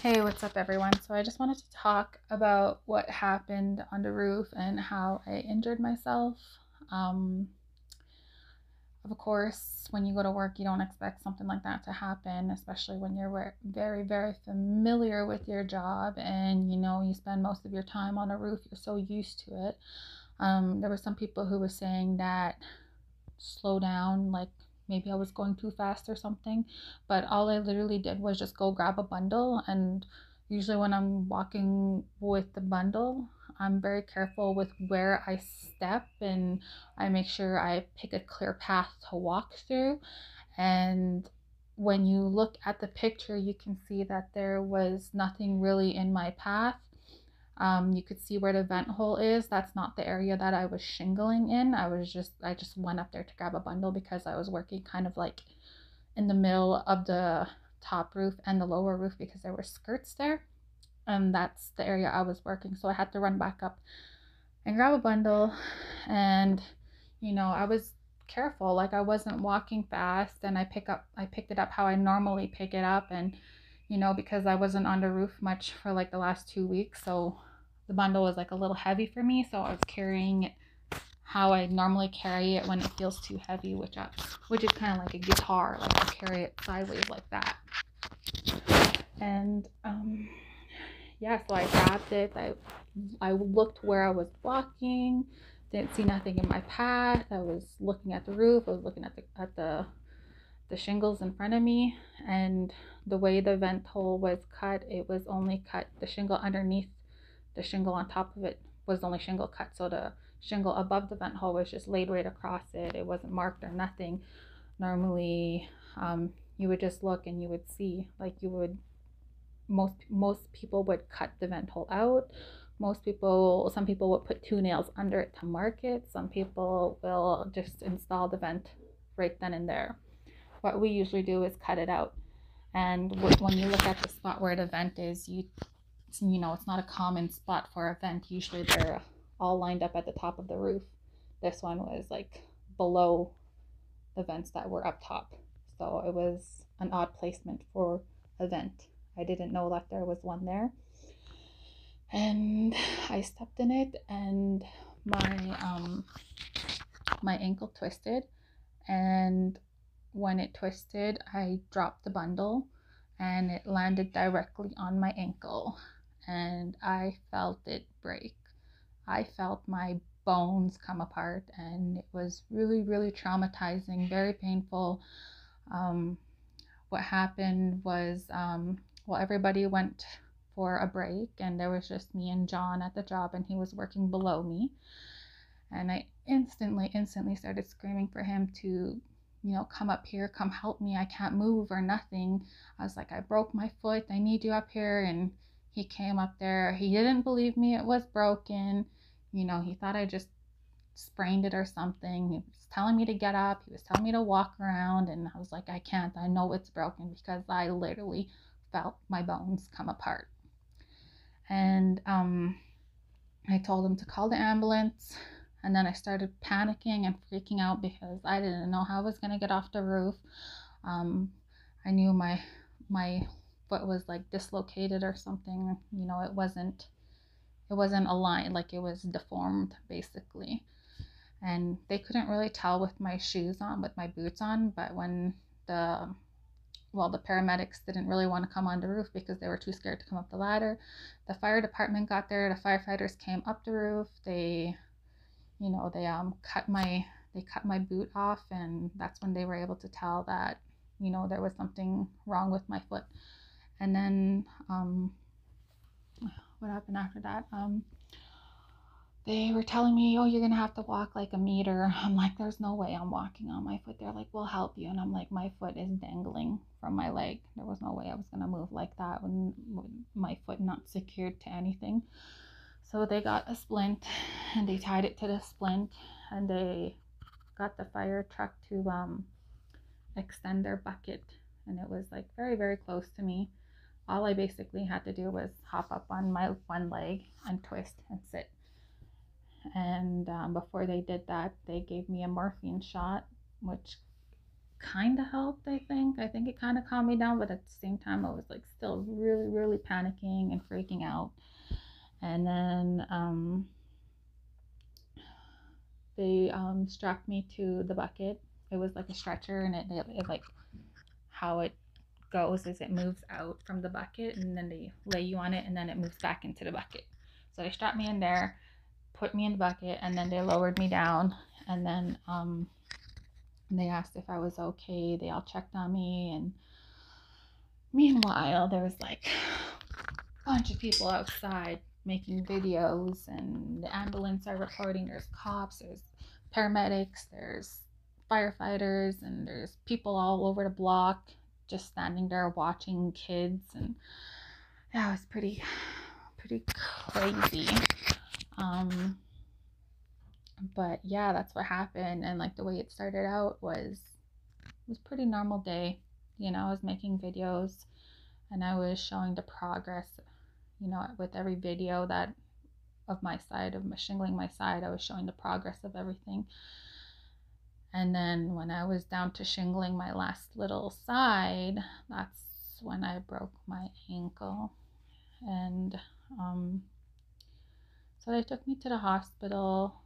Hey, what's up, everyone? So, I just wanted to talk about what happened on the roof and how I injured myself. Um, of course, when you go to work, you don't expect something like that to happen, especially when you're very, very familiar with your job and you spend most of your time on a roof, you're so used to it. There were some people who were saying that slow down, like maybe I was going too fast or something. But all I literally did was just go grab a bundle. And usually, when I'm walking with the bundle, I'm very careful with where I step and I make sure I pick a clear path to walk through. And when you look at the picture, you can see that there was nothing really in my path. You could see where the vent hole is. That's not the area that I was shingling in. I just went up there to grab a bundle because I was working kind of like in the middle of the top roof and the lower roof because there were skirts there. And that's the area I was working. So I had to run back up and grab a bundle. And, I was careful. Like I wasn't walking fast, and I picked it up how I normally pick it up. And because I wasn't on the roof much for like the last 2 weeks, so the bundle was like a little heavy for me, so I was carrying it how I normally carry it when it feels too heavy, which is kind of like a guitar. Like I carry it sideways like that. And yeah, so I grabbed it. I looked where I was walking, didn't see nothing in my path. I was looking at the roof. I was looking at the shingles in front of me, and the way the vent hole was cut, it was only cut the shingle underneath. The shingle on top of it was only shingle cut, so the shingle above the vent hole was just laid right across it. It wasn't marked or nothing. Normally, you would just look and you would see, like you would, most people would cut the vent hole out. Some people would put 2 nails under it to mark it. Some people will just install the vent right then and there. What we usually do is cut it out. And when you look at the spot where the vent is, it's not a common spot for a vent. Usually they're all lined up at the top of the roof. This one was like below the vents that were up top. So it was an odd placement for a vent. I didn't know that there was one there. And I stepped in it, and my ankle twisted. And when it twisted, I dropped the bundle and it landed directly on my ankle, and I felt it break. I felt my bones come apart, and it was really, really traumatizing, very painful. Um, what happened was, everybody went for a break, and there was just me and John at the job, and he was working below me. And I instantly started screaming for him to, come up here, come help me. I can't move or nothing. I was like, I broke my foot. I need you up here. And he came up there. He didn't believe me. It was broken. He thought I just sprained it or something. He was telling me to get up. He was telling me to walk around. And I was like, I can't. I know it's broken because I literally felt my bones come apart. And I told him to call the ambulance. And then I started panicking and freaking out because I didn't know how I was going to get off the roof. I knew my foot was like dislocated or something. It wasn't aligned, like it was deformed basically. And they couldn't really tell with my shoes on, with my boots on. But when the paramedics didn't really want to come on the roof because they were too scared to come up the ladder. The fire department got there. The firefighters came up the roof. They cut my boot off, and that's when they were able to tell that there was something wrong with my foot. And then what happened after that? They were telling me, oh, you're gonna have to walk like a meter. I'm like, there's no way I'm walking on my foot. They're like, we'll help you. And I'm like, my foot is dangling from my leg. There was no way I was gonna move like that when my foot not secured to anything. So they got a splint and they tied it to the splint, and they got the fire truck to extend their bucket, and it was like very, very close to me. All I basically had to do was hop up on my one leg and twist and sit. And before they did that, they gave me a morphine shot, which kind of helped. I think it kind of calmed me down, but at the same time I was like still really, really panicking and freaking out. And then they strapped me to the bucket. It was like a stretcher, and it like, how it goes is it moves out from the bucket, and then they lay you on it, and then it moves back into the bucket. So they strapped me in there, put me in the bucket, and then they lowered me down. And then they asked if I was okay. They all checked on me, and meanwhile there was like a bunch of people outside making videos, and the ambulance are reporting. There's cops, there's paramedics, there's firefighters, and there's people all over the block just standing there watching kids. And yeah, it was pretty crazy. But yeah, that's what happened. And like the way it started out was pretty normal day. I was making videos, and I was showing the progress. With every video that of my side of shingling my side, I was showing the progress of everything. And then when I was down to shingling my last little side, that's when I broke my ankle. And so they took me to the hospital.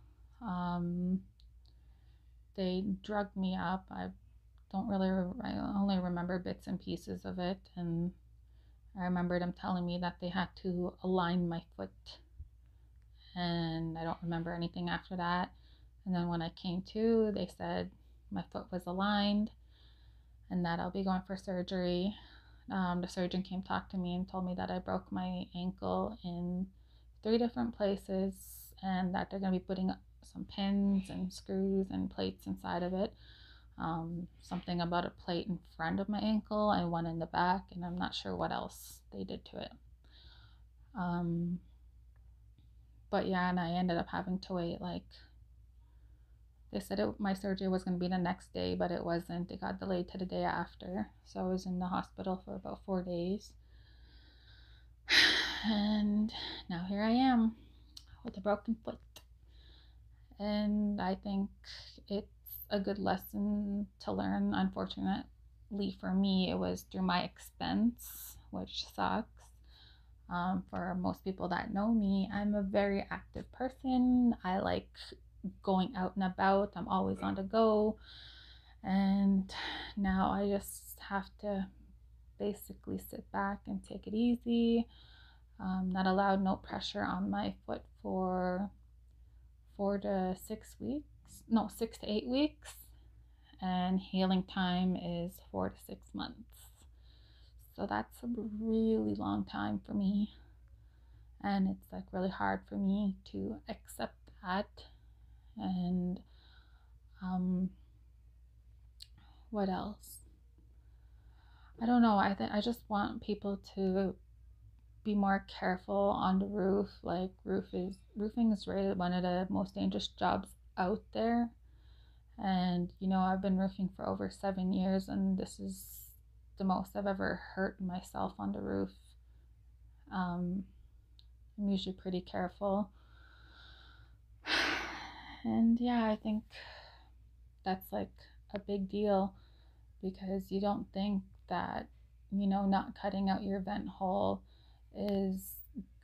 They drugged me up. I only remember bits and pieces of it. And I remember them telling me that they had to align my foot. And I don't remember anything after that. And then when I came to, they said my foot was aligned and that I'll be going for surgery. The surgeon came talk to me and told me that I broke my ankle in 3 different places, and that they're going to be putting some pins and screws and plates inside of it. Something about a plate in front of my ankle and one in the back, and I'm not sure what else they did to it. But yeah, and I ended up having to wait, like, they said my surgery was going to be the next day, but it wasn't. It got delayed to the day after. So I was in the hospital for about 4 days. And now here I am with a broken foot. And I think it's a good lesson to learn. Unfortunately for me, it was through my expense, which sucks. For most people that know me, I'm a very active person. I like going out and about. I'm always on the go. And now I just have to basically sit back and take it easy. Not allowed, no pressure on my foot for 6 to 8 weeks. And healing time is 4 to 6 months. So that's a really long time for me. And it's like really hard for me to accept that. And what else? I don't know. I just want people to be more careful on the roof. Like roofing is rated one of the most dangerous jobs out there. And I've been roofing for over 7 years, and this is the most I've ever hurt myself on the roof. I'm usually pretty careful. And yeah, I think that's like a big deal, because you don't think that not cutting out your vent hole is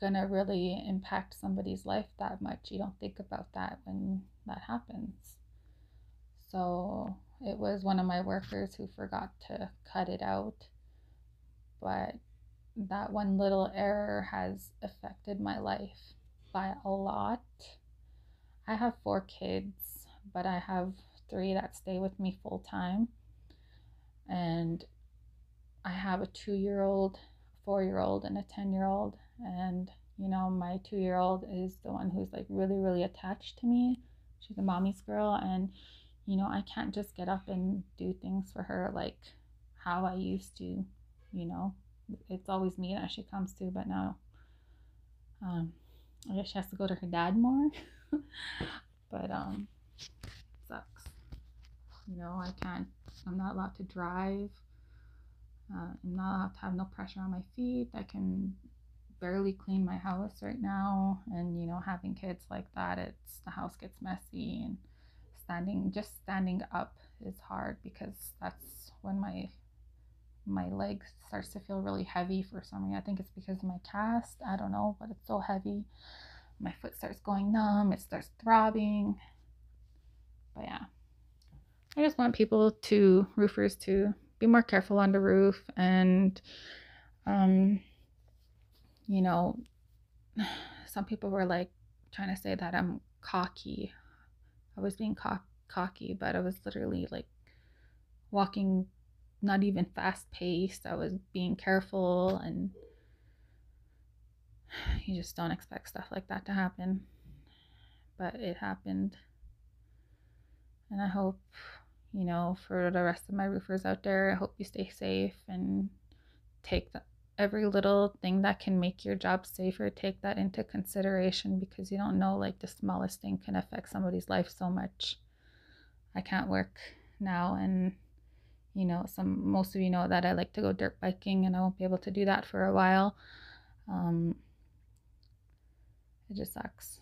gonna really impact somebody's life that much. You don't think about that when that happens. So it was one of my workers who forgot to cut it out, but that one little error has affected my life by a lot. I have 4 kids, but I have 3 that stay with me full time. And I have a 2-year-old, 4-year-old, and a 10-year-old. And my 2-year-old is the one who's like really, really attached to me. She's a mommy's girl, and I can't just get up and do things for her like how I used to. It's always me that she comes to, but now I guess she has to go to her dad more. But sucks. I'm not allowed to drive. I'm not allowed to have no pressure on my feet. I can barely clean my house right now. And having kids like that, the house gets messy, and standing up is hard because that's when my leg starts to feel really heavy for some reason. I think it's because of my cast. I don't know, but it's so heavy. My foot starts going numb. It starts throbbing. But yeah, I just want roofers to be more careful on the roof. And, you know, some people were like trying to say that I'm cocky. I was being cocky, but I was literally like walking not even fast paced. I was being careful, and you just don't expect stuff like that to happen, but it happened. And I hope, you know, for the rest of my roofers out there, I hope you stay safe and take every little thing that can make your job safer, take that into consideration, because you don't know, like the smallest thing can affect somebody's life so much. I can't work now, and you know, most of you know that I like to go dirt biking, and I won't be able to do that for a while. It just sucks.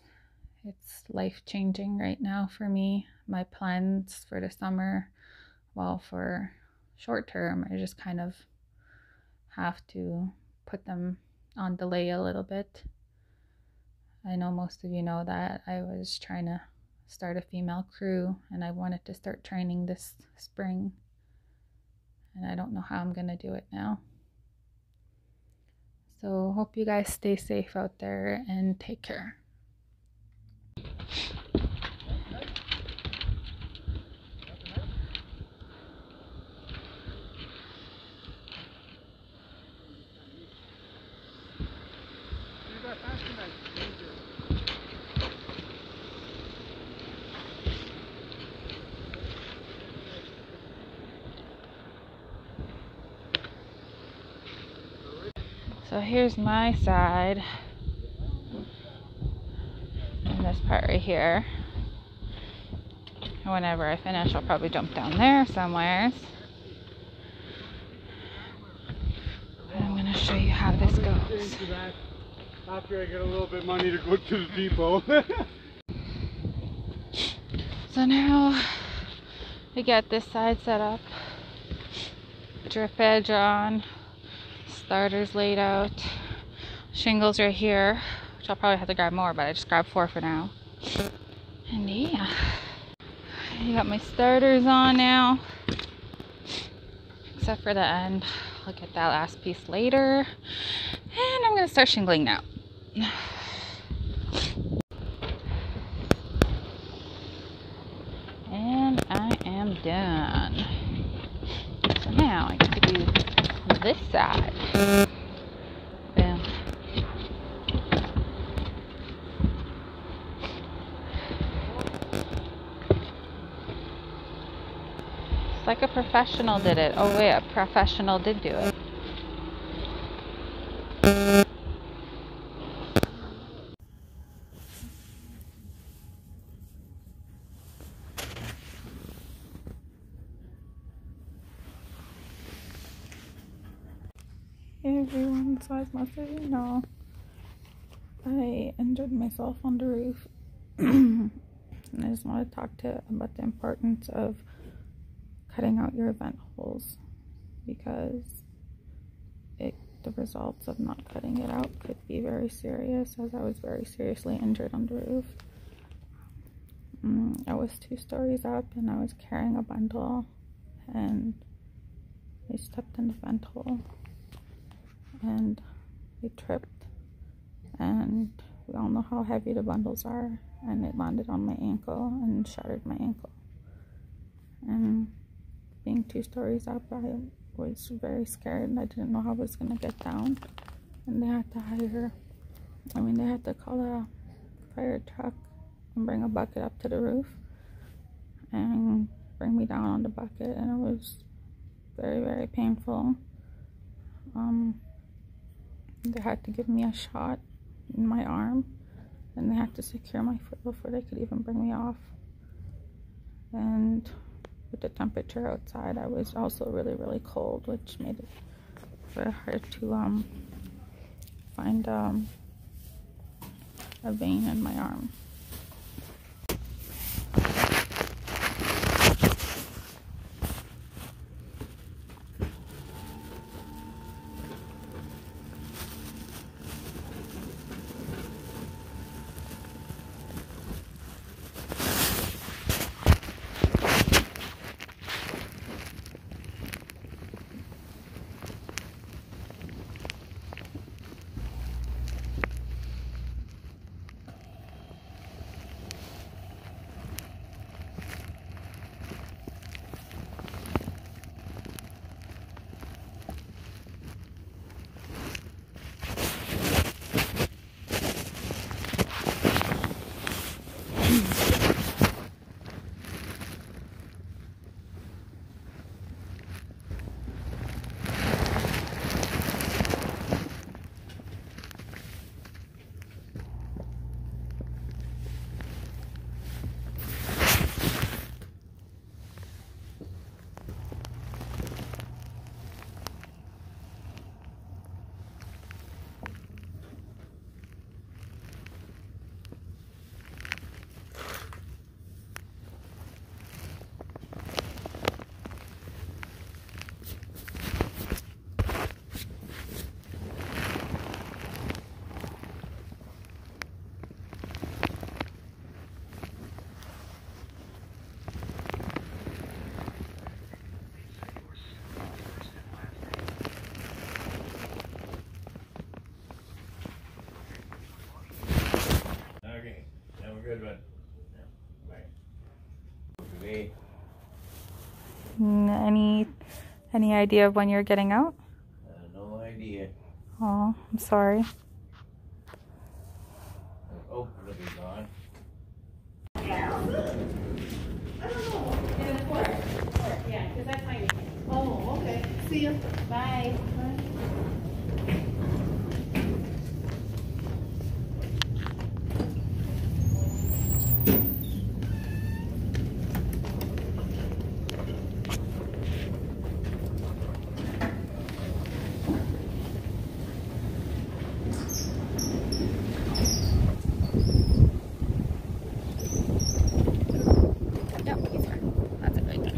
It's life-changing right now for me. My plans for the summer, well, for short term, I just kind of have to put them on delay a little bit. I know most of you know that I was trying to start a female crew, and I wanted to start training this spring, and I don't know how I'm gonna do it now. So hope you guys stay safe out there and take care. So here's my side, and this part right here. Whenever I finish, I'll probably jump down there somewhere. But I'm gonna show you how this goes. After I get a little bit of money to go to the depot. So now I get this side set up, drip edge on, starters laid out, shingles right here, which I'll probably have to grab more, but I just grabbed 4 for now. And yeah, I got my starters on now, except for the end. I'll get that last piece later, and I'm gonna start shingling now. And I am done. So now I get to do this side. Boom. It's like a professional did it. Oh wait, a professional did do it. Hey everyone, so as most of you know, I injured myself on the roof. And I just want to talk about the importance of cutting out your vent holes, because the results of not cutting it out could be very serious, as I was very seriously injured on the roof. I was 2 stories up, and I was carrying a bundle, and I stepped in the vent hole, and I tripped, and we all know how heavy the bundles are, and it landed on my ankle and shattered my ankle. And being 2 stories up, I was very scared. I didn't know how I was gonna get down, and they had to call a fire truck and bring a bucket up to the roof and bring me down on the bucket, and it was very, very painful. They had to give me a shot in my arm, and they had to secure my foot before they could even bring me off. And with the temperature outside, I was also really, really cold, which made it very hard to find a vein in my arm. Any idea of when you're getting out? No idea. Oh, I'm sorry. Oh, it'll be gone. Yeah, because that's my weekend. Oh, okay. See you. Bye. Yep, he's here. That's it right there.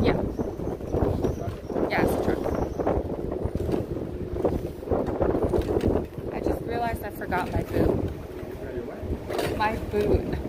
Yeah. Yeah, it's a truck. I just realized I forgot my boot. My boot.